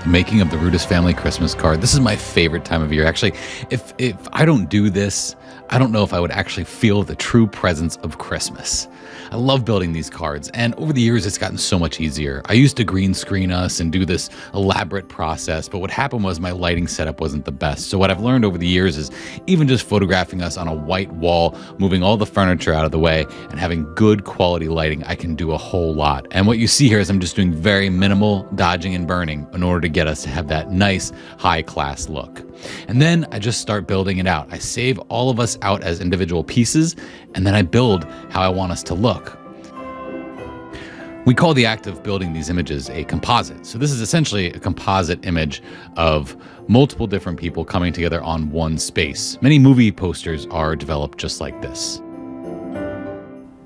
Making of the Rudis family Christmas card. This is my favorite time of year. Actually, if I don't do this, I don't know if I would actually feel the true presence of Christmas. I love building these cards, and over the years, it's gotten so much easier. I used to green screen us and do this elaborate process, but what happened was my lighting setup wasn't the best. So what I've learned over the years is even just photographing us on a white wall, moving all the furniture out of the way, and having good quality lighting, I can do a whole lot. And what you see here is I'm just doing very minimal dodging and burning in order to get us to have that nice high-class look. And then I just start building it out. I save all of us out as individual pieces, and then I build how I want us to look. We call the act of building these images a composite. So this is essentially a composite image of multiple different people coming together on one space. Many movie posters are developed just like this.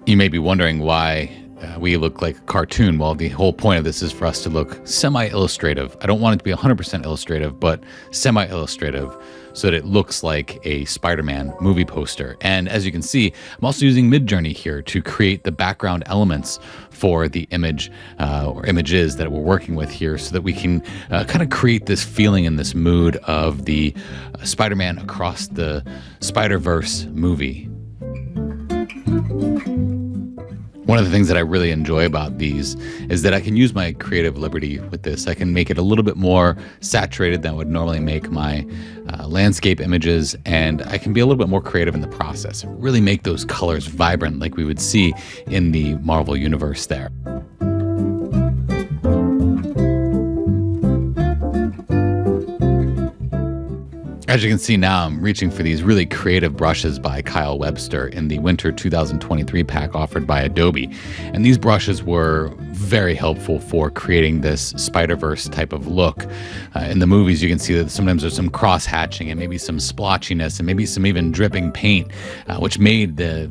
You may be wondering why we look like a cartoon. Well, the whole point of this is for us to look semi-illustrative. I don't want it to be 100% illustrative, but semi-illustrative, so that it looks like a Spider-Man movie poster. And as you can see, I'm also using Midjourney here to create the background elements for the image or images that we're working with here, so that we can kind of create this feeling and this mood of the Spider-Man Across the Spider-Verse movie. One of the things that I really enjoy about these is that I can use my creative liberty with this. I can make it a little bit more saturated than I would normally make my landscape images, and I can be a little bit more creative in the process. Really make those colors vibrant like we would see in the Marvel universe there. As you can see now, I'm reaching for these really creative brushes by Kyle Webster in the Winter 2023 pack offered by Adobe. And these brushes were very helpful for creating this Spider-Verse type of look. In the movies, you can see that sometimes there's some cross-hatching and maybe some splotchiness and maybe some even dripping paint, which made the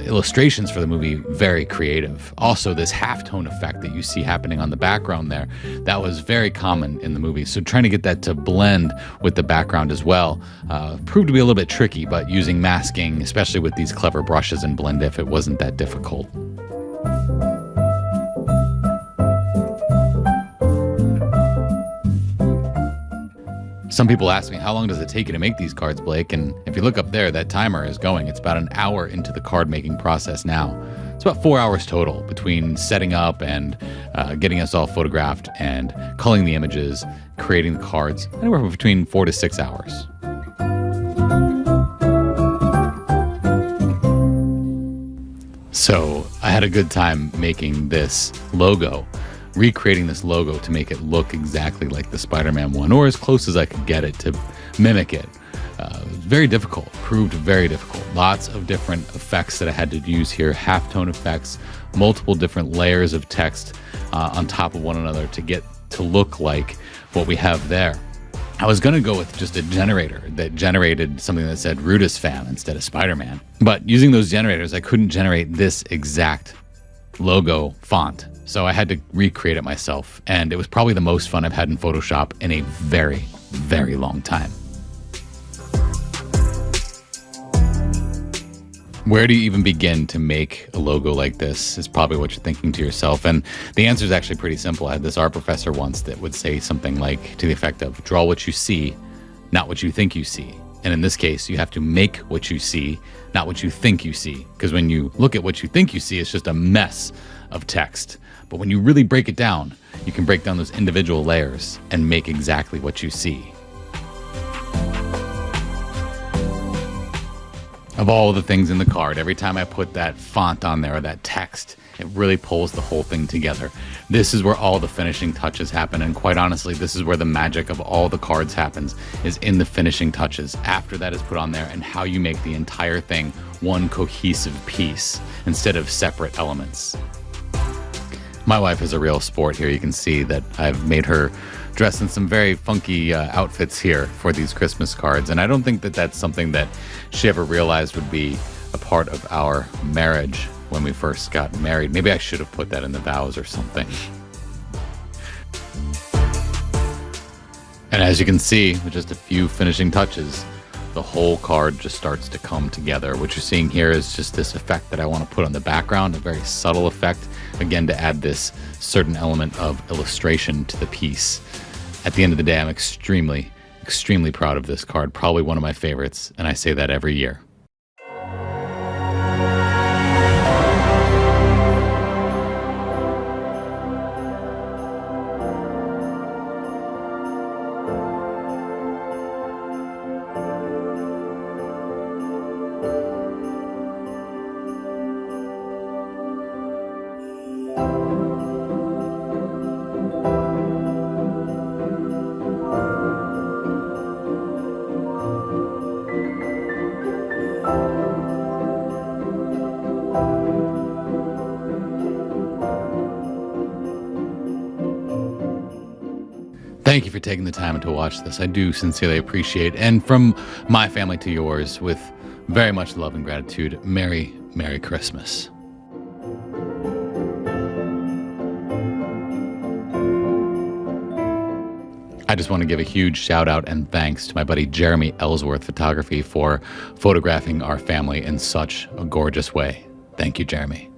illustrations for the movie very creative. Also, this halftone effect that you see happening on the background there, that was very common in the movie. So trying to get that to blend with the background as well proved to be a little bit tricky, but using masking, especially with these clever brushes in Blend If, it wasn't that difficult. Some people ask me, how long does it take you to make these cards, Blake? And if you look up there, that timer is going. It's about an hour into the card making process now. It's about 4 hours total between setting up and getting us all photographed and culling the images, creating the cards, anywhere from between 4 to 6 hours. So I had a good time making this logo, recreating this logo to make it look exactly like the Spider-Man one, or as close as I could get it to mimic it. Very difficult, proved very difficult. Lots of different effects that I had to use here, halftone effects, multiple different layers of text on top of one another to get to look like what we have there. I was going to go with just a generator that generated something that said Rudis fam instead of Spider-Man. But using those generators, I couldn't generate this exact logo font. So I had to recreate it myself. And it was probably the most fun I've had in Photoshop in a very, very long time. Where do you even begin to make a logo like this is probably what you're thinking to yourself. And the answer is actually pretty simple. I had this art professor once that would say something like to the effect of, draw what you see, not what you think you see. And in this case, you have to make what you see, not what you think you see. Because when you look at what you think you see, it's just a mess of text. But when you really break it down, you can break down those individual layers and make exactly what you see. Of all the things in the card, every time I put that font on there or that text, it really pulls the whole thing together. This is where all the finishing touches happen, and quite honestly, this is where the magic of all the cards happens, is in the finishing touches. After that is put on there, and how you make the entire thing one cohesive piece instead of separate elements. My wife is a real sport here. You can see that I've made her dress in some very funky outfits here for these Christmas cards, and I don't think that that's something that she ever realized would be a part of our marriage when we first got married. Maybe I should have put that in the vows or something. And as you can see, with just a few finishing touches, the whole card just starts to come together. What you're seeing here is just this effect that I want to put on the background, a very subtle effect, again, to add this certain element of illustration to the piece. At the end of the day, I'm extremely, extremely proud of this card. Probably one of my favorites, and I say that every year. Thank you for taking the time to watch this. I do sincerely appreciate, and from my family to yours, with very much love and gratitude, Merry, Merry Christmas. I just want to give a huge shout out and thanks to my buddy Jeremy Ellsworth Photography for photographing our family in such a gorgeous way. Thank you, Jeremy.